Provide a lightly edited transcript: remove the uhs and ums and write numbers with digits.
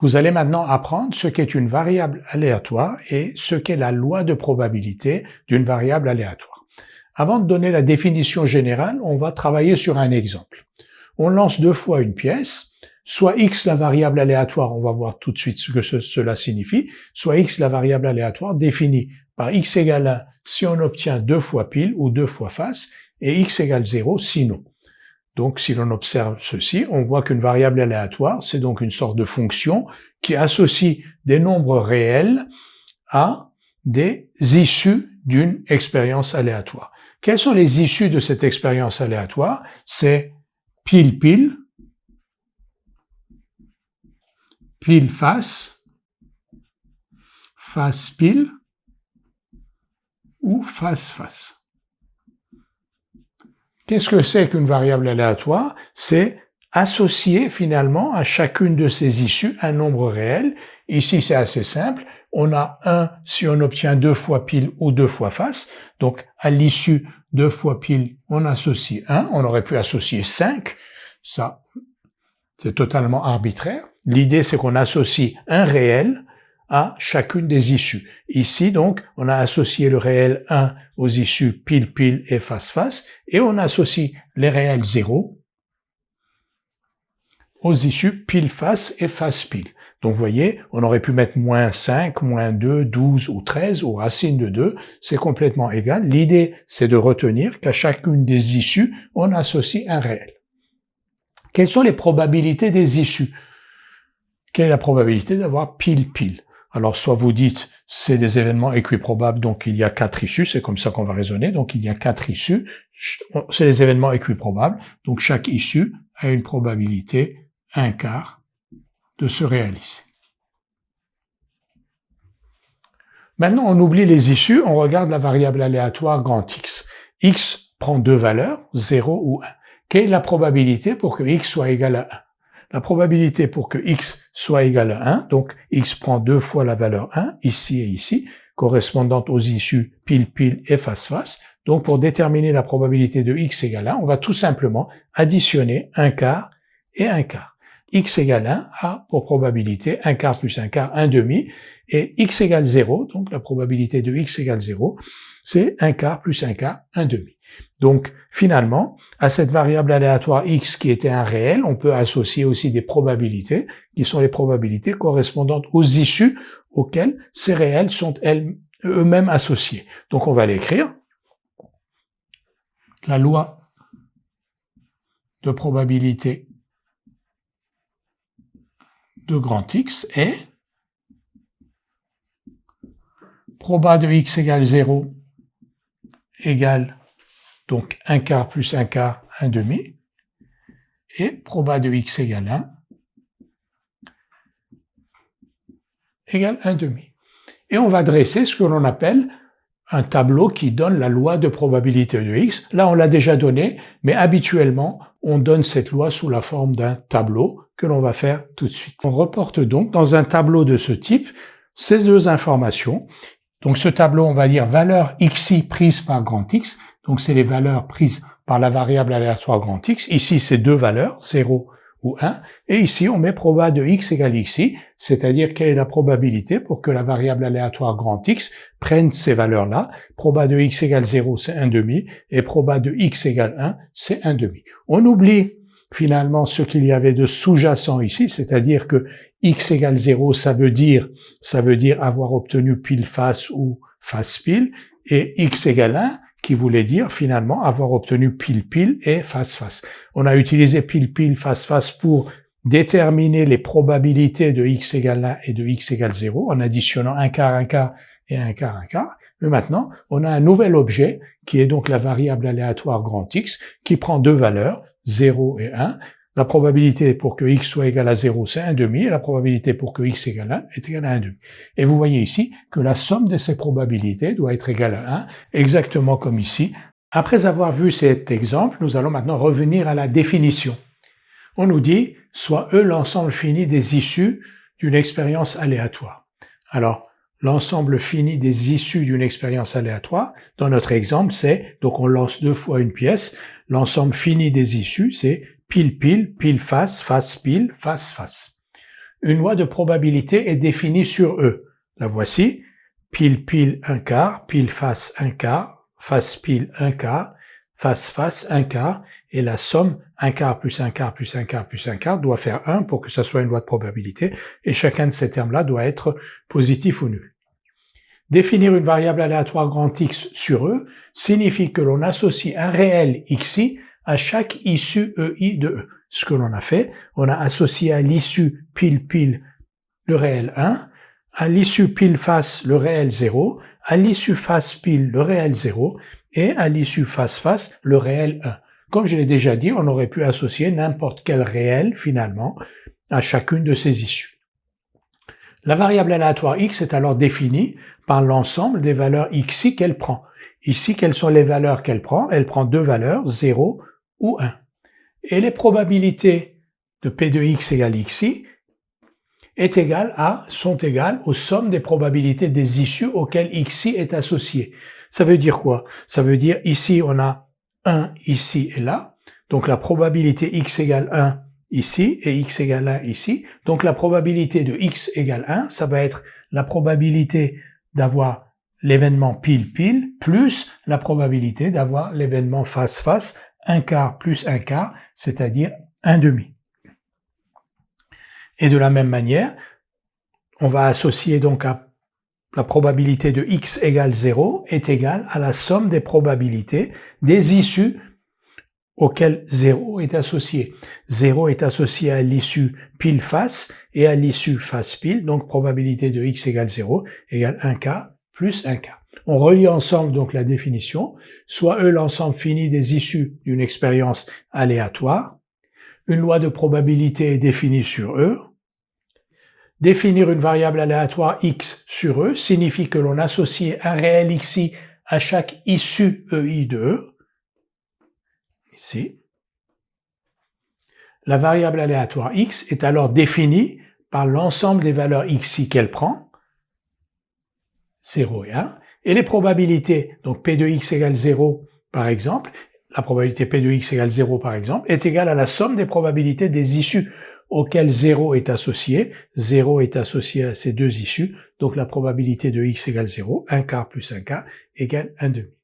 Vous allez maintenant apprendre ce qu'est une variable aléatoire et ce qu'est la loi de probabilité d'une variable aléatoire. Avant de donner la définition générale, on va travailler sur un exemple. On lance deux fois une pièce, soit x la variable aléatoire, on va voir tout de suite ce que cela signifie, soit x la variable aléatoire définie par x égale 1 si on obtient deux fois pile ou deux fois face, et x égale 0 sinon. Donc, si l'on observe ceci, on voit qu'une variable aléatoire, c'est donc une sorte de fonction qui associe des nombres réels à des issues d'une expérience aléatoire. Quelles sont les issues de cette expérience aléatoire? C'est pile-pile, pile-face, face-pile ou face-face. Qu'est-ce que c'est qu'une variable aléatoire? C'est associer finalement à chacune de ces issues un nombre réel. Ici, c'est assez simple. On a 1 si on obtient deux fois pile ou deux fois face. Donc, à l'issue deux fois pile, on associe 1. On aurait pu associer 5. Ça, c'est totalement arbitraire. L'idée, c'est qu'on associe un réel à chacune des issues. Ici, donc, on a associé le réel 1 aux issues pile-pile et face-face, et on associe les réels 0 aux issues pile-face et face-pile. Donc, vous voyez, on aurait pu mettre moins 5, moins 2, 12 ou 13 aux racines de 2, c'est complètement égal. L'idée, c'est de retenir qu'à chacune des issues, on associe un réel. Quelles sont les probabilités des issues? Quelle est la probabilité d'avoir pile-pile? Alors, soit vous dites, c'est des événements équiprobables, donc il y a 4 issues, c'est comme ça qu'on va raisonner, donc il y a 4 issues, c'est des événements équiprobables, donc chaque issue a une probabilité 1/4 de se réaliser. Maintenant, on oublie les issues, on regarde la variable aléatoire grand X. X prend deux valeurs, 0 ou 1. Quelle est la probabilité pour que X soit égal à 1? La probabilité pour que x soit égal à 1, donc x prend deux fois la valeur 1, ici et ici, correspondante aux issues pile-pile et face-face. Donc pour déterminer la probabilité de x égale 1, on va tout simplement additionner 1/4 et 1/4. X égale 1 a pour probabilité 1/4 plus 1/4, 1/2, et x égale 0, donc la probabilité de x égale 0, c'est 1/4 plus 1/4, 1/2. Donc, finalement, à cette variable aléatoire x qui était un réel, on peut associer aussi des probabilités, qui sont les probabilités correspondantes aux issues auxquelles ces réels sont eux-mêmes associés. Donc, on va l'écrire. La loi de probabilité de grand X est proba de x égale 0 égale donc 1/4 plus 1/4, 1/2, et proba de x égale 1 égale 1/2. Et on va dresser ce que l'on appelle un tableau qui donne la loi de probabilité de x. Là, on l'a déjà donné, mais habituellement, on donne cette loi sous la forme d'un tableau que l'on va faire tout de suite. On reporte donc dans un tableau de ce type ces deux informations. Donc ce tableau, on va dire valeur xi prise par grand X. Donc c'est les valeurs prises par la variable aléatoire grand X. Ici, c'est deux valeurs, 0 ou 1. Et ici, on met proba de x égale xi, c'est-à-dire quelle est la probabilité pour que la variable aléatoire grand X prenne ces valeurs-là. Proba de x égale 0, c'est 1/2, et proba de x égale 1, c'est 1/2. On oublie finalement ce qu'il y avait de sous-jacent ici, c'est-à-dire que x égale 0, ça veut dire avoir obtenu pile face ou face pile, et x égale 1, qui voulait dire finalement avoir obtenu pile-pile et face-face. On a utilisé pile-pile, face-face pour déterminer les probabilités de x égale 1 et de x égale 0 en additionnant 1/4, 1/4 et 1/4, 1/4. Mais maintenant, on a un nouvel objet qui est donc la variable aléatoire grand X qui prend deux valeurs, 0 et 1. La probabilité pour que x soit égal à 0, c'est 1/2, et la probabilité pour que x égale 1 est égale à 1/2. Et vous voyez ici que la somme de ces probabilités doit être égale à 1, exactement comme ici. Après avoir vu cet exemple, nous allons maintenant revenir à la définition. On nous dit, soit E l'ensemble fini des issues d'une expérience aléatoire. Alors, l'ensemble fini des issues d'une expérience aléatoire, dans notre exemple, c'est, donc on lance deux fois une pièce, l'ensemble fini des issues, c'est pile-pile, pile-face, face-pile, face-face. une loi de probabilité est définie sur E. La voici. Pile, pile, un quart, pile, face, un quart, face, pile, un quart, face, face, un quart, et la somme, un quart plus un quart plus un quart plus un quart doit faire 1 pour que ça soit une loi de probabilité, et chacun de ces termes-là doit être positif ou nul. Définir une variable aléatoire grand X sur E signifie que l'on associe un réel xi à chaque issue EI de E. Ce que l'on a fait, on a associé à l'issue pile pile le réel 1, à l'issue pile face le réel 0, à l'issue face pile le réel 0 et à l'issue face face le réel 1. Comme je l'ai déjà dit, on aurait pu associer n'importe quel réel finalement à chacune de ces issues. La variable aléatoire x est alors définie par l'ensemble des valeurs xi qu'elle prend. Ici, quelles sont les valeurs qu'elle prend? Elle prend deux valeurs, 0 ou 1. Et les probabilités de P de x égale xi sont égales aux sommes des probabilités des issues auxquelles xi est associé. Ça veut dire quoi? Ça veut dire ici on a 1 ici et là, donc la probabilité x égale 1 ici et x égale 1 ici, donc la probabilité de x égale 1, ça va être la probabilité d'avoir l'événement pile-pile plus la probabilité d'avoir l'événement face-face, un quart plus un quart, c'est-à-dire un demi. Et de la même manière, on va associer donc à la probabilité de x égale 0 est égale à la somme des probabilités des issues auxquelles 0 est associé. 0 est associé à l'issue pile-face et à l'issue face-pile, donc probabilité de x égale 0 égale 1 quart plus 1 quart. On relie ensemble donc la définition, soit E l'ensemble fini des issues d'une expérience aléatoire, une loi de probabilité est définie sur E. Définir une variable aléatoire x sur E signifie que l'on associe un réel xi à chaque issue EI de E. Ici. La variable aléatoire x est alors définie par l'ensemble des valeurs xi qu'elle prend, 0 et 1, et les probabilités, donc P de x égale 0 par exemple, la probabilité P de x égale 0 par exemple, est égale à la somme des probabilités des issues auxquelles 0 est associé. 0 est associé à ces deux issues, donc la probabilité de x égale 0, 1 quart plus 1 quart égale 1 demi.